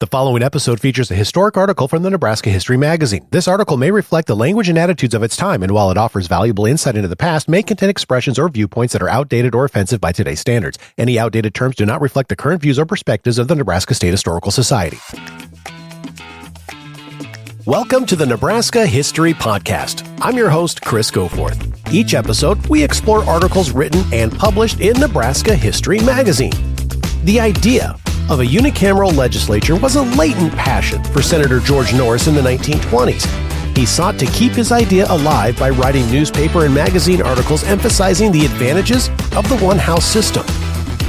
The following episode features a historic article from the Nebraska History magazine. This article may reflect the language and attitudes of its time, and while it offers valuable insight into the past, may contain expressions or viewpoints that are outdated or offensive by today's standards. Any outdated terms do not reflect the current views or perspectives of the Nebraska State Historical Society. Welcome to the Nebraska History Podcast. I'm your host, Chris Goforth. Each episode, we explore articles written and published in Nebraska History magazine. The idea of a unicameral legislature was a latent passion for Senator George Norris in the 1920s. He sought to keep his idea alive by writing newspaper and magazine articles emphasizing the advantages of the one-house system.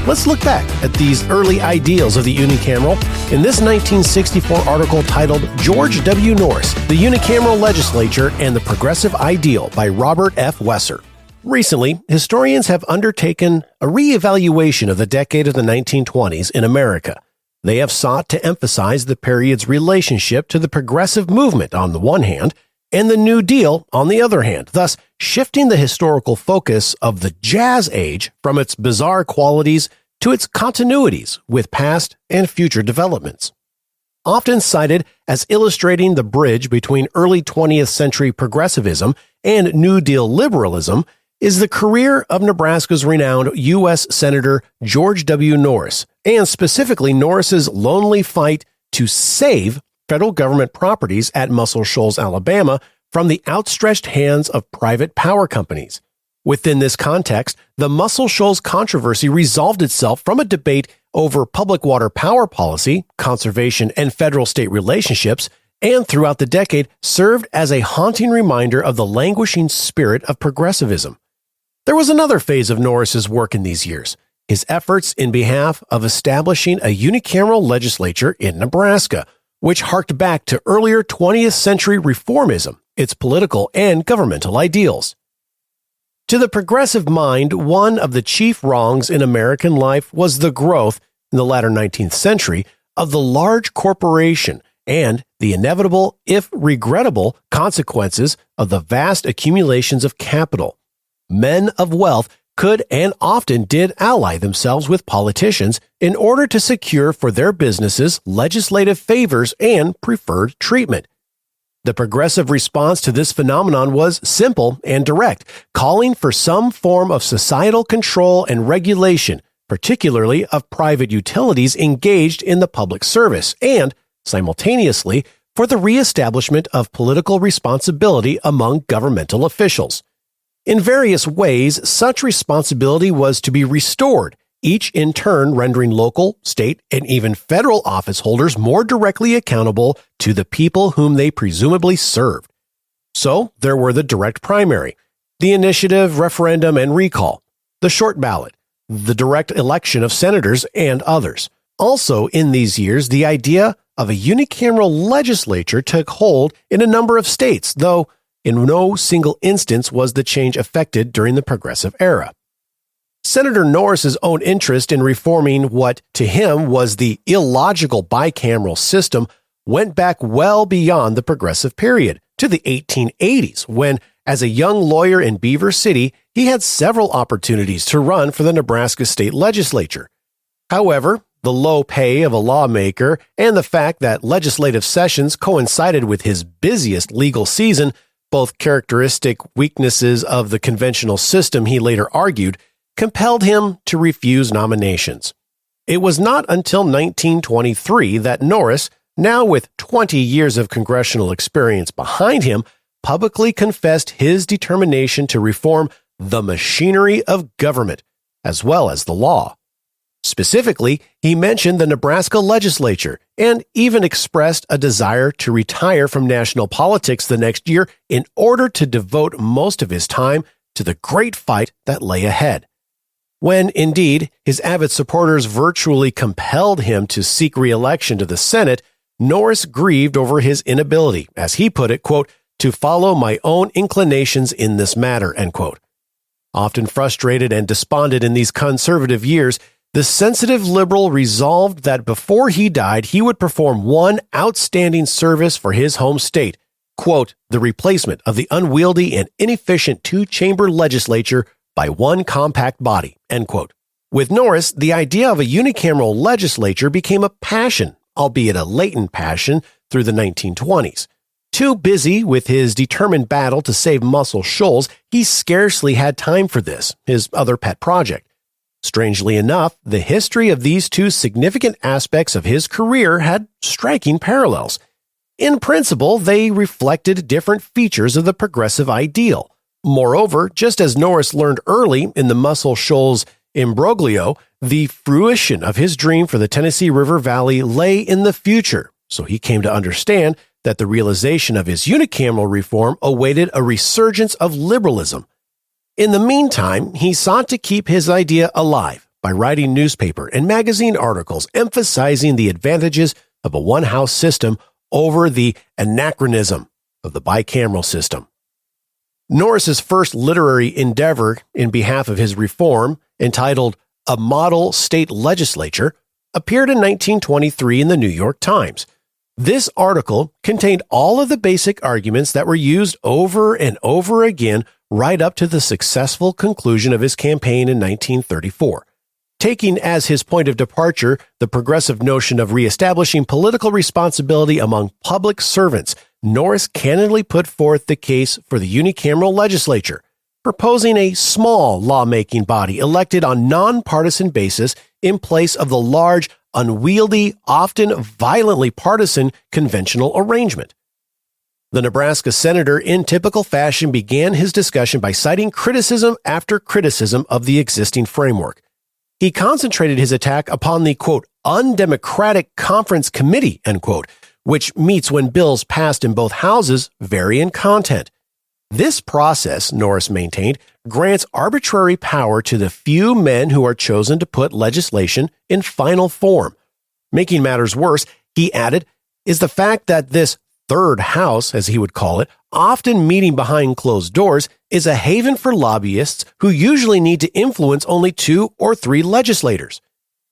Let's look back at these early ideals of the unicameral in this 1964 article titled George W. Norris, the Unicameral Legislature and the Progressive Ideal by Robert F. Wesser. Recently, historians have undertaken a re-evaluation of the decade of the 1920s in America. They have sought to emphasize the period's relationship to the progressive movement on the one hand, and the New Deal on the other hand, thus shifting the historical focus of the Jazz Age from its bizarre qualities to its continuities with past and future developments. Often cited as illustrating the bridge between early 20th century progressivism and New Deal liberalism, is the career of Nebraska's renowned U.S. Senator George W. Norris, and specifically Norris's lonely fight to save federal government properties at Muscle Shoals, Alabama, from the outstretched hands of private power companies. Within this context, the Muscle Shoals controversy resolved itself from a debate over public water power policy, conservation, and federal-state relationships, and throughout the decade served as a haunting reminder of the languishing spirit of progressivism. There was another phase of Norris's work in these years, his efforts in behalf of establishing a unicameral legislature in Nebraska, which harked back to earlier 20th century reformism, its political and governmental ideals. To the progressive mind, one of the chief wrongs in American life was the growth, in the latter 19th century, of the large corporation and the inevitable, if regrettable, consequences of the vast accumulations of capital. Men of wealth could and often did ally themselves with politicians in order to secure for their businesses legislative favors and preferred treatment. The progressive response to this phenomenon was simple and direct, calling for some form of societal control and regulation, particularly of private utilities engaged in the public service, and, simultaneously, for the reestablishment of political responsibility among governmental officials. In various ways, such responsibility was to be restored, each in turn rendering local, state, and even federal office holders more directly accountable to the people whom they presumably served. So, there were the direct primary, the initiative, referendum, and recall, the short ballot, the direct election of senators, and others. Also, in these years, the idea of a unicameral legislature took hold in a number of states, though in no single instance was the change effected during the progressive era. Senator Norris's own interest in reforming what, to him, was the illogical bicameral system went back well beyond the progressive period, to the 1880s, when, as a young lawyer in Beaver City, he had several opportunities to run for the Nebraska state legislature. However, the low pay of a lawmaker and the fact that legislative sessions coincided with his busiest legal season, both characteristic weaknesses of the conventional system, he later argued, compelled him to refuse nominations. It was not until 1923 that Norris, now with 20 years of congressional experience behind him, publicly confessed his determination to reform the machinery of government, as well as the law. Specifically, he mentioned the Nebraska legislature and even expressed a desire to retire from national politics the next year in order to devote most of his time to the great fight that lay ahead. When, indeed, his avid supporters virtually compelled him to seek re-election to the Senate, Norris grieved over his inability, as he put it, quote, to follow my own inclinations in this matter, end quote. Often frustrated and despondent in these conservative years, the sensitive liberal resolved that before he died, he would perform one outstanding service for his home state, quote, the replacement of the unwieldy and inefficient two-chamber legislature by one compact body, end quote. With Norris, the idea of a unicameral legislature became a passion, albeit a latent passion, through the 1920s. Too busy with his determined battle to save Muscle Shoals, he scarcely had time for this, his other pet project. Strangely enough, the history of these two significant aspects of his career had striking parallels. In principle, they reflected different features of the progressive ideal. Moreover, just as Norris learned early in the Muscle Shoals imbroglio, the fruition of his dream for the Tennessee River Valley lay in the future, so he came to understand that the realization of his unicameral reform awaited a resurgence of liberalism. In the meantime, he sought to keep his idea alive by writing newspaper and magazine articles emphasizing the advantages of a one-house system over the anachronism of the bicameral system. Norris's first literary endeavor in behalf of his reform, entitled A Model State Legislature, appeared in 1923 in the New York Times. This article contained all of the basic arguments that were used over and over again right up to the successful conclusion of his campaign in 1934. Taking as his point of departure the progressive notion of reestablishing political responsibility among public servants, Norris candidly put forth the case for the unicameral legislature, proposing a small lawmaking body elected on nonpartisan basis in place of the large, unwieldy, often violently partisan conventional arrangement. The Nebraska senator, in typical fashion, began his discussion by citing criticism after criticism of the existing framework. He concentrated his attack upon the, quote, undemocratic conference committee, end quote, which meets when bills passed in both houses vary in content. This process, Norris maintained, grants arbitrary power to the few men who are chosen to put legislation in final form. Making matters worse, he added, is the fact that this third house, as he would call it, often meeting behind closed doors, is a haven for lobbyists who usually need to influence only 2 or 3 legislators.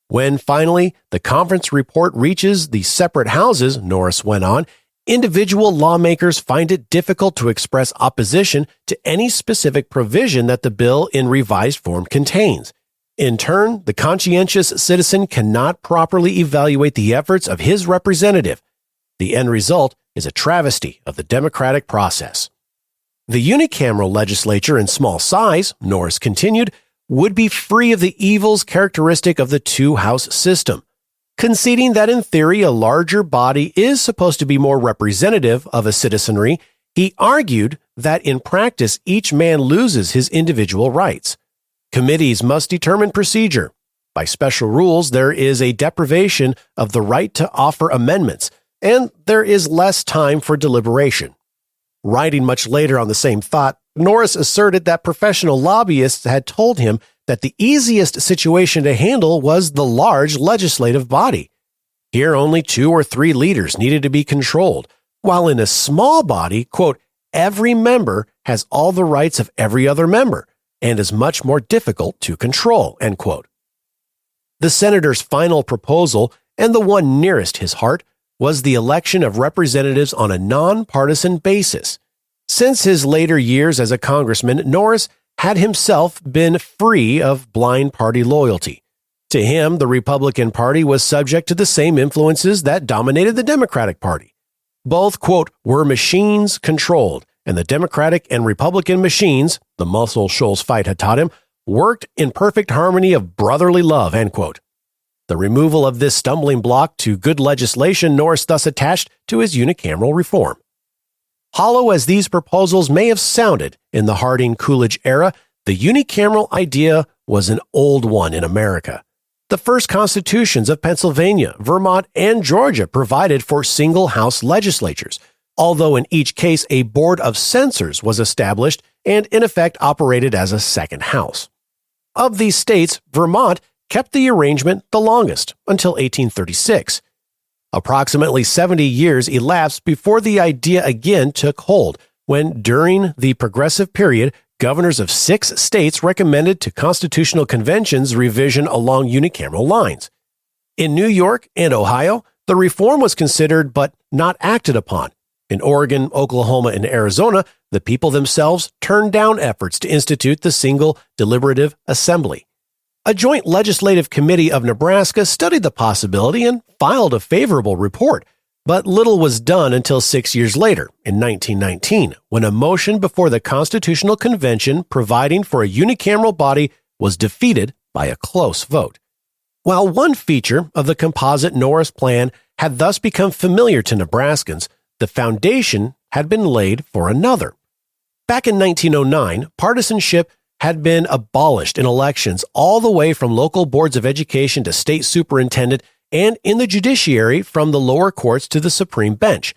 When finally the conference report reaches the separate houses, Norris went on, individual lawmakers find it difficult to express opposition to any specific provision that the bill in revised form contains. In turn, the conscientious citizen cannot properly evaluate the efforts of his representative. The end result is a travesty of the democratic process. The unicameral legislature in small size, Norris continued, would be free of the evils characteristic of the two-house system. Conceding that in theory a larger body is supposed to be more representative of a citizenry, he argued that in practice each man loses his individual rights. Committees must determine procedure. By special rules, there is a deprivation of the right to offer amendments, and there is less time for deliberation. Writing much later on the same thought, Norris asserted that professional lobbyists had told him that the easiest situation to handle was the large legislative body. Here only 2 or 3 leaders needed to be controlled, while in a small body, quote, every member has all the rights of every other member and is much more difficult to control, end quote. The senator's final proposal, and the one nearest his heart, was the election of representatives on a nonpartisan basis. Since his later years as a congressman, Norris had himself been free of blind party loyalty. To him, the Republican Party was subject to the same influences that dominated the Democratic Party. Both, quote, were machines controlled, and the Democratic and Republican machines, the Muscle Shoals fight had taught him, worked in perfect harmony of brotherly love, end quote. The removal of this stumbling block to good legislation Norris thus attached to his unicameral reform. Hollow as these proposals may have sounded in the Harding-Coolidge era, the unicameral idea was an old one in America. The first constitutions of Pennsylvania, Vermont, and Georgia provided for single-house legislatures, although in each case a board of censors was established and in effect operated as a second house. Of these states, Vermont kept the arrangement the longest, until 1836. Approximately 70 years elapsed before the idea again took hold, when during the Progressive period, governors of 6 states recommended to constitutional conventions revision along unicameral lines. In New York and Ohio, the reform was considered but not acted upon. In Oregon, Oklahoma, and Arizona, the people themselves turned down efforts to institute the single deliberative assembly. A joint legislative committee of Nebraska studied the possibility and filed a favorable report, but little was done until 6 years later, in 1919, when a motion before the Constitutional Convention providing for a unicameral body was defeated by a close vote. While one feature of the composite Norris Plan had thus become familiar to Nebraskans, the foundation had been laid for another. Back in 1909, partisanship had been abolished in elections all the way from local boards of education to state superintendent and in the judiciary from the lower courts to the Supreme Bench.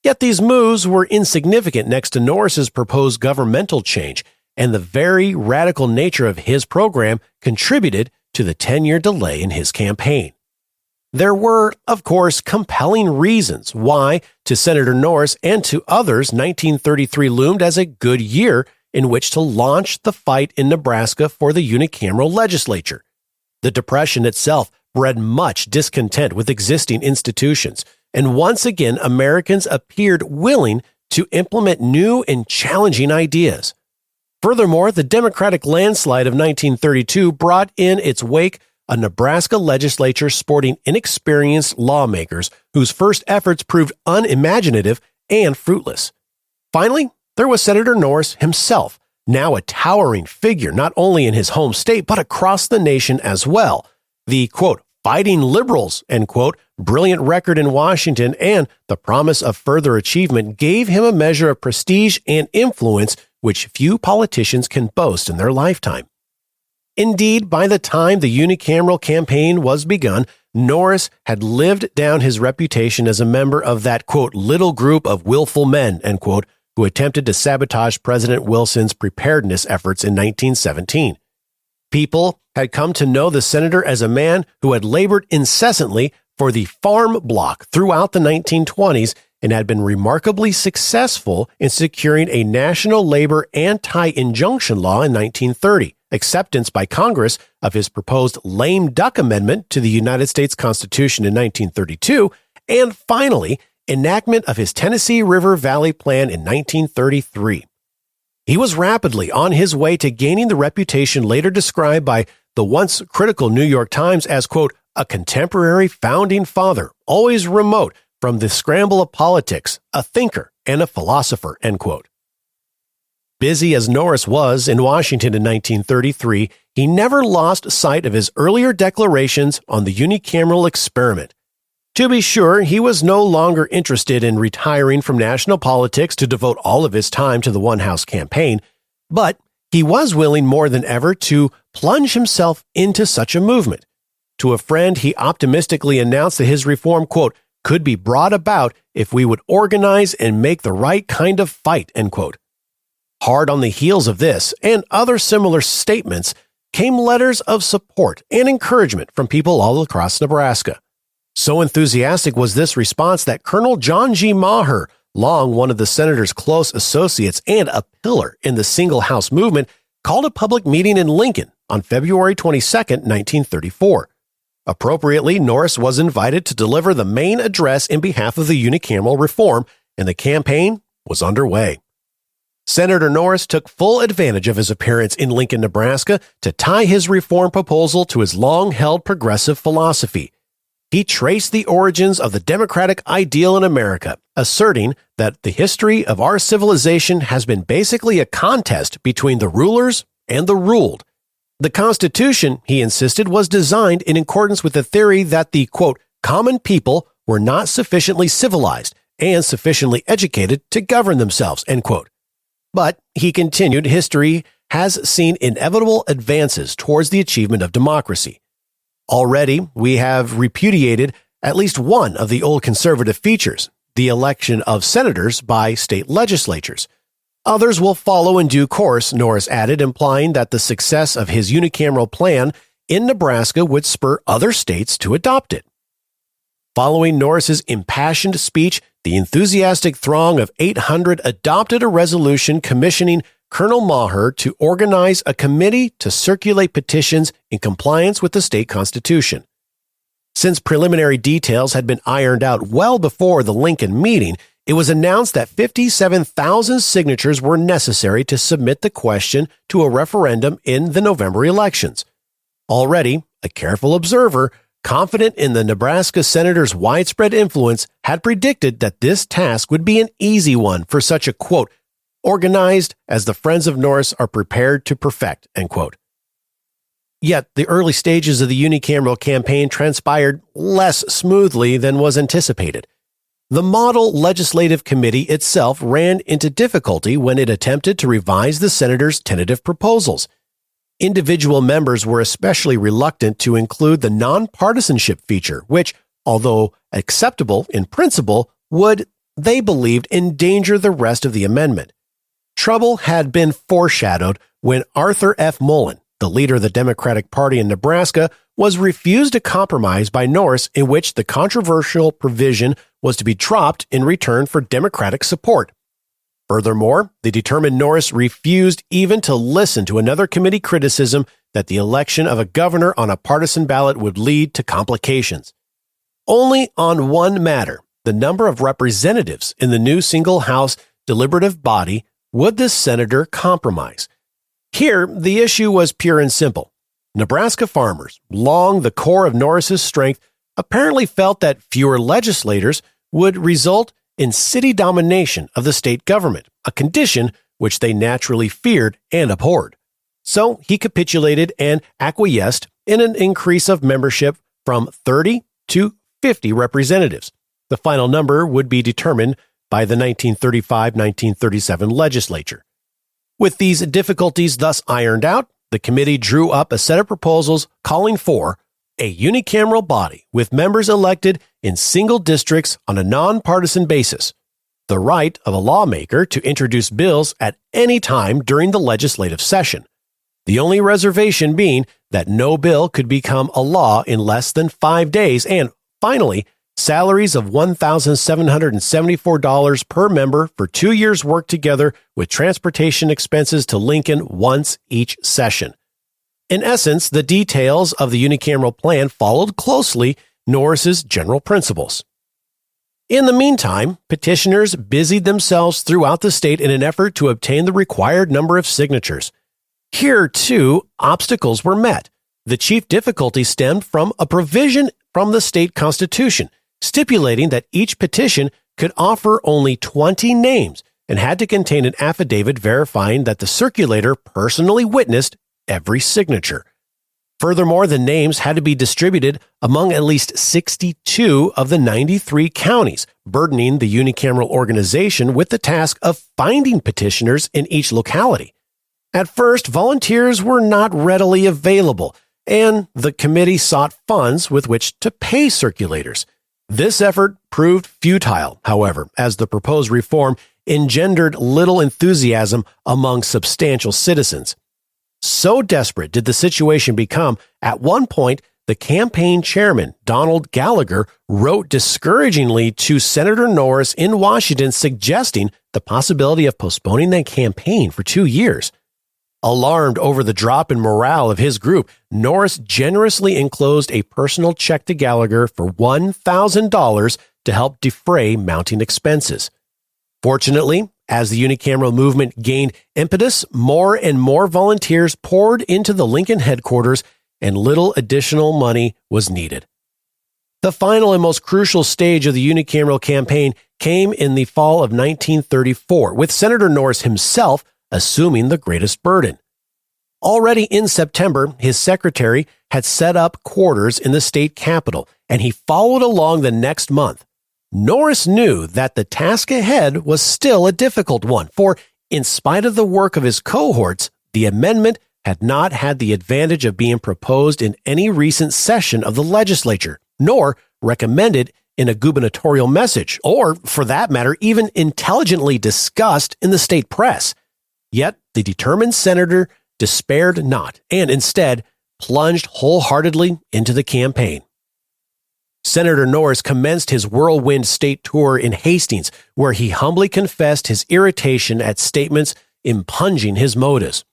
Yet these moves were insignificant next to Norris's proposed governmental change, and the very radical nature of his program contributed to the 10-year delay in his campaign. There were, of course, compelling reasons why, to Senator Norris and to others, 1933 loomed as a good year in which to launch the fight in Nebraska for the unicameral legislature. The Depression itself bred much discontent with existing institutions, and once again Americans appeared willing to implement new and challenging ideas. Furthermore, the Democratic landslide of 1932 brought in its wake a Nebraska legislature sporting inexperienced lawmakers whose first efforts proved unimaginative and fruitless. Finally, there was Senator Norris himself, now a towering figure not only in his home state but across the nation as well. The, quote, fighting liberals, end quote, brilliant record in Washington and the promise of further achievement gave him a measure of prestige and influence which few politicians can boast in their lifetime. Indeed, by the time the unicameral campaign was begun, Norris had lived down his reputation as a member of that, quote, little group of willful men, end quote, who attempted to sabotage President Wilson's preparedness efforts in 1917. People had come to know the senator as a man who had labored incessantly for the farm bloc throughout the 1920s and had been remarkably successful in securing a national labor anti-injunction law in 1930, acceptance by Congress of his proposed lame duck amendment to the United States Constitution in 1932, and finally, enactment of his Tennessee River Valley Plan in 1933. He was rapidly on his way to gaining the reputation later described by the once critical New York Times as, quote, a contemporary founding father, always remote from the scramble of politics, a thinker and a philosopher, end quote. Busy as Norris was in Washington in 1933, he never lost sight of his earlier declarations on the unicameral experiment. To be sure, he was no longer interested in retiring from national politics to devote all of his time to the one-house campaign, but he was willing more than ever to plunge himself into such a movement. To a friend, he optimistically announced that his reform, quote, could be brought about if we would organize and make the right kind of fight, end quote. Hard on the heels of this and other similar statements came letters of support and encouragement from people all across Nebraska. So enthusiastic was this response that Colonel John G. Maher, long one of the senator's close associates and a pillar in the single-house movement, called a public meeting in Lincoln on February 22, 1934. Appropriately, Norris was invited to deliver the main address in behalf of the unicameral reform, and the campaign was underway. Senator Norris took full advantage of his appearance in Lincoln, Nebraska, to tie his reform proposal to his long-held progressive philosophy. He traced the origins of the democratic ideal in America, asserting that the history of our civilization has been basically a contest between the rulers and the ruled. The Constitution, he insisted, was designed in accordance with the theory that the, quote, common people were not sufficiently civilized and sufficiently educated to govern themselves, end quote. But, he continued, history has seen inevitable advances towards the achievement of democracy. Already, we have repudiated at least one of the old conservative features, the election of senators by state legislatures. Others will follow in due course, Norris added, implying that the success of his unicameral plan in Nebraska would spur other states to adopt it. Following Norris's impassioned speech, the enthusiastic throng of 800 adopted a resolution commissioning Colonel Maher to organize a committee to circulate petitions in compliance with the state constitution. Since preliminary details had been ironed out well before the Lincoln meeting, it was announced that 57,000 signatures were necessary to submit the question to a referendum in the November elections. Already, a careful observer, confident in the Nebraska senator's widespread influence, had predicted that this task would be an easy one for such a, quote, organized as the Friends of Norris are prepared to perfect, end quote. Yet, the early stages of the unicameral campaign transpired less smoothly than was anticipated. The model legislative committee itself ran into difficulty when it attempted to revise the senator's tentative proposals. Individual members were especially reluctant to include the nonpartisanship feature, which, although acceptable in principle, would, they believed, endanger the rest of the amendment. Trouble had been foreshadowed when Arthur F. Mullen, the leader of the Democratic Party in Nebraska, was refused a compromise by Norris in which the controversial provision was to be dropped in return for Democratic support. Furthermore, the determined Norris refused even to listen to another committee criticism that the election of a governor on a partisan ballot would lead to complications. Only on one matter, the number of representatives in the new single-house deliberative body, would the senator compromise. Here, the issue was pure and simple. Nebraska farmers, long the core of Norris's strength, apparently felt that fewer legislators would result in city domination of the state government, a condition which they naturally feared and abhorred. So he capitulated and acquiesced in an increase of membership from 30 to 50 representatives. The final number would be determined by the 1935-1937 legislature. With these difficulties thus ironed out, the committee drew up a set of proposals calling for a unicameral body with members elected in single districts on a nonpartisan basis, the right of a lawmaker to introduce bills at any time during the legislative session, the only reservation being that no bill could become a law in less than 5 days, and finally, salaries of $1,774 per member for 2 years' work together with transportation expenses to Lincoln once each session. In essence, the details of the unicameral plan followed closely Norris's general principles. In the meantime, petitioners busied themselves throughout the state in an effort to obtain the required number of signatures. Here, too, obstacles were met. The chief difficulty stemmed from a provision from the state constitution, stipulating that each petition could offer only 20 names and had to contain an affidavit verifying that the circulator personally witnessed every signature. Furthermore, the names had to be distributed among at least 62 of the 93 counties, burdening the unicameral organization with the task of finding petitioners in each locality. At first, volunteers were not readily available, and the committee sought funds with which to pay circulators. This effort proved futile, however, as the proposed reform engendered little enthusiasm among substantial citizens. So desperate did the situation become, at one point, the campaign chairman, Donald Gallagher, wrote discouragingly to Senator Norris in Washington suggesting the possibility of postponing the campaign for 2 years. Alarmed over the drop in morale of his group, Norris generously enclosed a personal check to Gallagher for $1,000 to help defray mounting expenses. Fortunately, as the unicameral movement gained impetus, more and more volunteers poured into the Lincoln headquarters, and little additional money was needed. The final and most crucial stage of the unicameral campaign came in the fall of 1934, with Senator Norris himself assuming the greatest burden. Already in September, his secretary had set up quarters in the state capitol, and he followed along the next month. Norris knew that the task ahead was still a difficult one, for in spite of the work of his cohorts, the amendment had not had the advantage of being proposed in any recent session of the legislature, nor recommended in a gubernatorial message, or, for that matter, even intelligently discussed in the state press. Yet the determined senator despaired not, and instead plunged wholeheartedly into the campaign. Senator Norris commenced his whirlwind state tour in Hastings, where he humbly confessed his irritation at statements impugning his motives.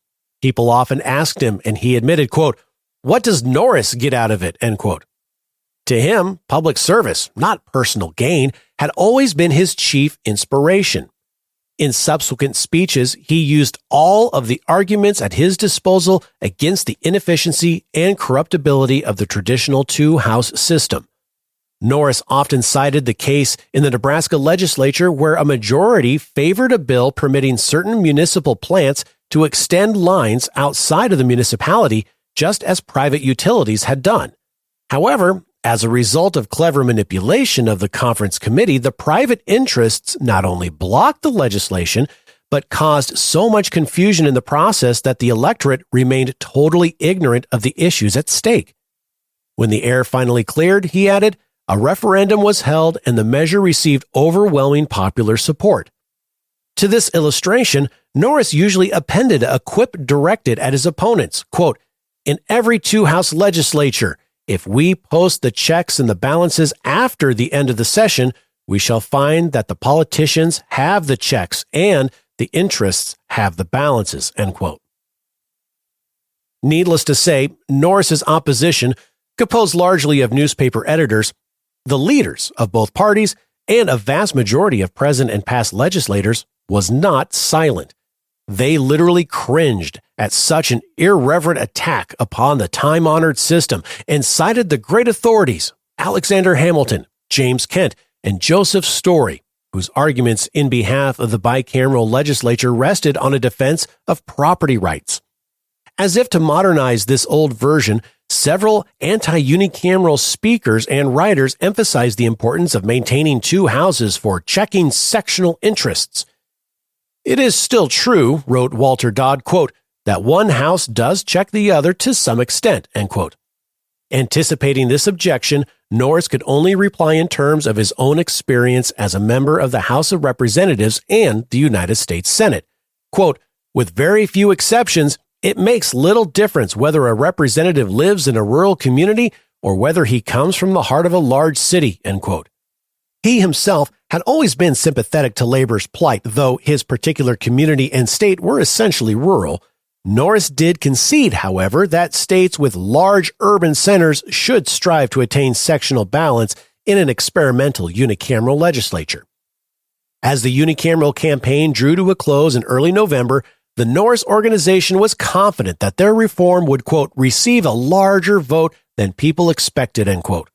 People often asked him, and he admitted, quote, "What does Norris get out of it?" End quote. To him, public service, not personal gain, had always been his chief inspiration. In subsequent speeches, he used all of the arguments at his disposal against the inefficiency and corruptibility of the traditional two-house system. Norris often cited the case in the Nebraska legislature where a majority favored a bill permitting certain municipal plants to extend lines outside of the municipality, just as private utilities had done. However, as a result of clever manipulation of the conference committee, the private interests not only blocked the legislation, but caused so much confusion in the process that the electorate remained totally ignorant of the issues at stake. When the air finally cleared, he added, a referendum was held and the measure received overwhelming popular support. To this illustration, Norris usually appended a quip directed at his opponents, quote, in every two-house legislature, if we post the checks and the balances after the end of the session, we shall find that the politicians have the checks and the interests have the balances, end quote. Needless to say, Norris's opposition, composed largely of newspaper editors, the leaders of both parties, and a vast majority of present and past legislators, was not silent. They literally cringed at such an irreverent attack upon the time-honored system and cited the great authorities, Alexander Hamilton, James Kent, and Joseph Story, whose arguments in behalf of the bicameral legislature rested on a defense of property rights. As if to modernize this old version, several anti-unicameral speakers and writers emphasized the importance of maintaining two houses for checking sectional interests. It is still true, wrote Walter Dodd, quote, that one house does check the other to some extent, end quote. Anticipating this objection, Norris could only reply in terms of his own experience as a member of the House of Representatives and the United States Senate. Quote, with very few exceptions, it makes little difference whether a representative lives in a rural community or whether he comes from the heart of a large city, end quote. He himself had always been sympathetic to labor's plight, though his particular community and state were essentially rural. Norris did concede, however, that states with large urban centers should strive to attain sectional balance in an experimental unicameral legislature. As the unicameral campaign drew to a close in early November, the Norris organization was confident that their reform would, quote, receive a larger vote than people expected, end quote.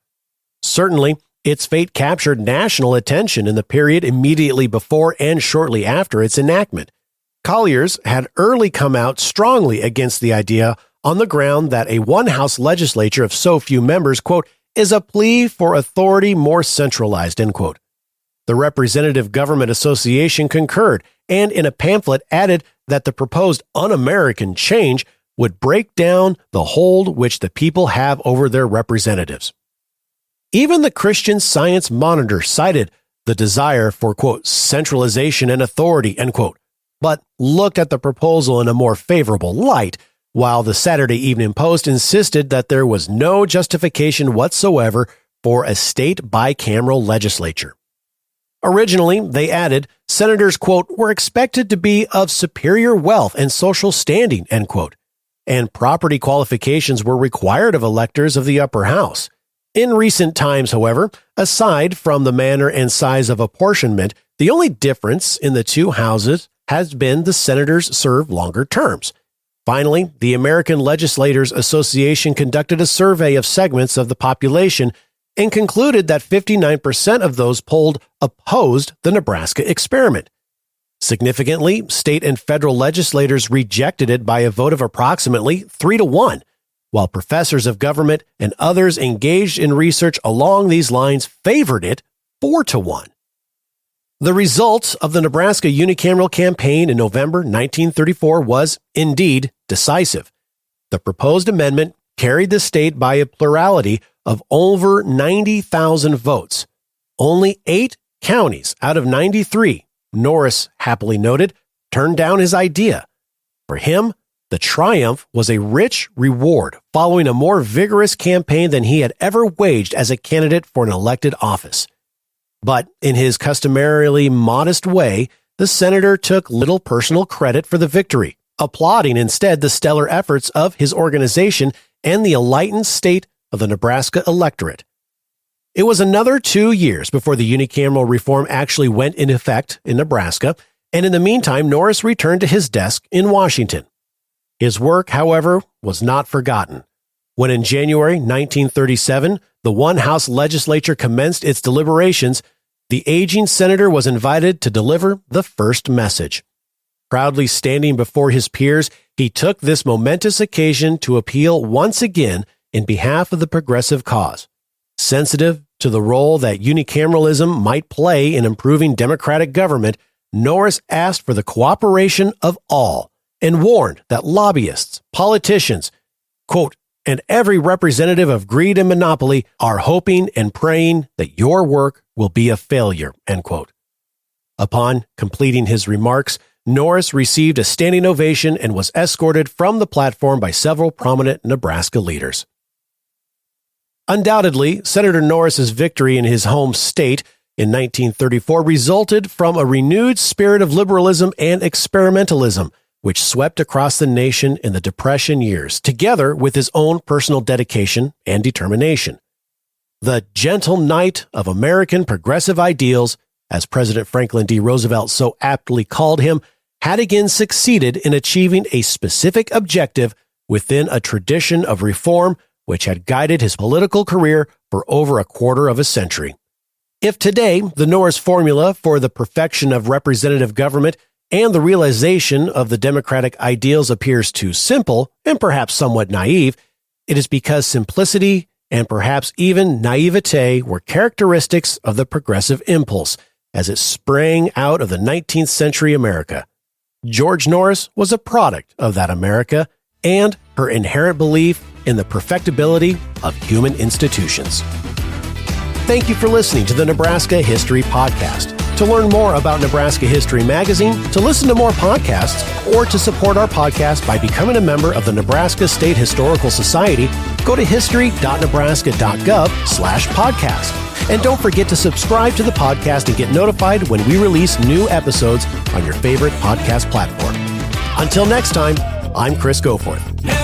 Certainly, its fate captured national attention in the period immediately before and shortly after its enactment. Colliers had early come out strongly against the idea on the ground that a one-house legislature of so few members, quote, is a plea for authority more centralized, end quote. The Representative Government Association concurred and in a pamphlet added that the proposed un-American change would break down the hold which the people have over their representatives. Even the Christian Science Monitor cited the desire for, quote, centralization and authority, end quote, but looked at the proposal in a more favorable light, while the Saturday Evening Post insisted that there was no justification whatsoever for a state bicameral legislature. Originally, they added, senators, quote, were expected to be of superior wealth and social standing, end quote, and property qualifications were required of electors of the upper house. In recent times, however, aside from the manner and size of apportionment, the only difference in the two houses has been the senators serve longer terms. Finally, the American Legislators Association conducted a survey of segments of the population and concluded that 59% of those polled opposed the Nebraska experiment. Significantly, state and federal legislators rejected it by a vote of approximately 3-1, while professors of government and others engaged in research along these lines favored it 4-1. The result of the Nebraska unicameral campaign in November 1934 was, indeed, decisive. The proposed amendment carried the state by a plurality of over 90,000 votes. Only 8 counties out of 93, Norris happily noted, turned down his idea. For him, the triumph was a rich reward following a more vigorous campaign than he had ever waged as a candidate for an elected office. But in his customarily modest way, the senator took little personal credit for the victory, applauding instead the stellar efforts of his organization and the enlightened state of the Nebraska electorate. It was another 2 years before the unicameral reform actually went into effect in Nebraska, and in the meantime, Norris returned to his desk in Washington. His work, however, was not forgotten. When in January 1937, the one House legislature commenced its deliberations, the aging senator was invited to deliver the first message. Proudly standing before his peers, he took this momentous occasion to appeal once again in behalf of the progressive cause. Sensitive to the role that unicameralism might play in improving democratic government, Norris asked for the cooperation of all and warned that lobbyists, politicians, quote, and every representative of greed and monopoly are hoping and praying that your work will be a failure, end quote. Upon completing his remarks, Norris received a standing ovation and was escorted from the platform by several prominent Nebraska leaders. Undoubtedly, Senator Norris's victory in his home state in 1934 resulted from a renewed spirit of liberalism and experimentalism, which swept across the nation in the Depression years, together with his own personal dedication and determination. The gentle knight of American progressive ideals, as President Franklin D. Roosevelt so aptly called him, had again succeeded in achieving a specific objective within a tradition of reform which had guided his political career for over a quarter of a century. If today the Norris formula for the perfection of representative government and the realization of the democratic ideals appears too simple and perhaps somewhat naive, it is because simplicity and perhaps even naivete were characteristics of the progressive impulse as it sprang out of the 19th century America. George Norris was a product of that America and her inherent belief in the perfectibility of human institutions. Thank you for listening to the Nebraska History Podcast. To learn more about Nebraska History Magazine, to listen to more podcasts, or to support our podcast by becoming a member of the Nebraska State Historical Society, go to history.nebraska.gov/podcast. And don't forget to subscribe to the podcast and get notified when we release new episodes on your favorite podcast platform. Until next time, I'm Chris Goforth.